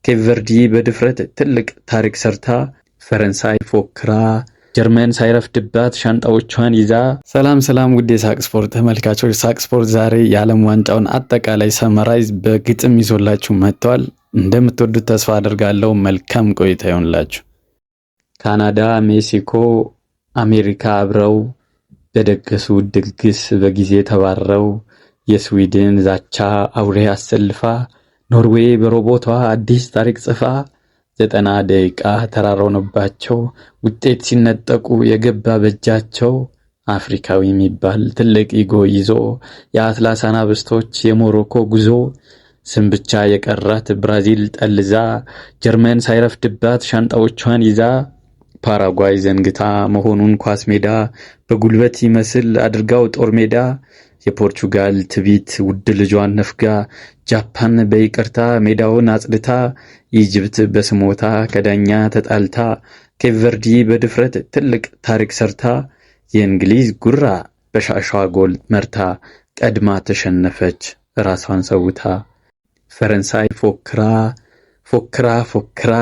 ኬፕ ቨርዲ በድፍረት ትልቅ ታሪክ ሰርታ ፈረንሳይ ፎክራ ጀርመን ሳይረፍድባት ሻንጣዎቿን ይዛ። ሰላም ውድ የሳቅ ስፖርት ተመልካቾች፣ ሳቅ ስፖርት ዛሬ የዓለም ዋንጫውን አጠቃላይ ሰመራይዝ በግጥም ይዞላችሁ መጥቷል። እንደምትወዱት ተስፋ አደርጋለሁ። መልካም ቆይታ ይሆንላችሁ። ካናዳ፣ ሜክሲኮ፣ አሜሪካ አብረው በደገሱ ድግስ በጊዜ ተባረው የስዊድን ዛቻ አውሬ አሰልፋ ኖርዌይ በሮቦቷ አዲስ ታሪክ ጽፋ 90 ደቂቃ ተራራውነባቸው ውጤት ሲነጠቁ የገባ በእጃቸው አፍሪካዊ የሚባል ትልቅ ኢጎ ይዞ የአትላስ አናብስቶች የሞሮኮ ጉዞ ስም ብቻ የቀራት ብራዚል ጠልዛ ጀርመን ሳይረፍድባት ሻንጣዎቿን ይዛ ፓራጓይ ዘንግታ መሆኑን ኳስ ሜዳ በጉልበት ይመስል አድርጋው ጦር ሜዳ የፖርቹጋል ትቢት ውድ ልጇን ነፍጋ ጃፓን በይቅርታ ሜዳውን አጽድታ ኢጅፕት በስሞታ ከዳኛ ተጣልታ ኬፕ ቨርዲ በድፍረት ትልቅ ታሪክ ሰርታ የእንግሊዝ ጉራ በሻሿ ጎል መርታ ቀድማ ተሸነፈች ራሷን ሰውታ። ፈረንሳይ ፎክራ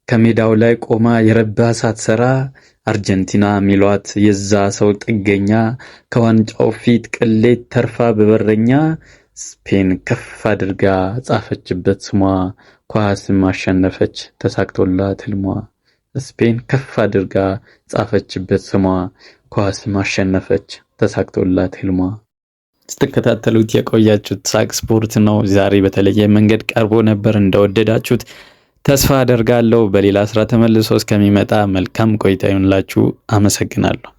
ከሜዳው ላይ ቆማ የረባ ሳትሰራ አርጀንቲና ሚሏት የዛ ሰው ጥገኛ ከዋንጫው ፊት ቅሌት ተርፋ በበረኛ ስፔን ከፍ አድርጋ ጻፈችበት ስሟ ኳስም አሸነፈች ተሳክቶላት ህልሟ። ስፔን ከፍ አድርጋ ጻፈችበት ስሟ ኳስም አሸነፈች ተሳክቶላት ህልሟ። ስትከታተሉት የቆያችሁት ሳቅ ስፖርት ነው። ዛሬ በተለየ መንገድ ቀርቦ ነበር። እንደወደዳችሁት ተስፋ አደርጋለሁ። በሌላ ስራ ተመልሶ እስከሚመጣ መልካም ቆይታ ይሁንላችሁ። አመሰግናለሁ።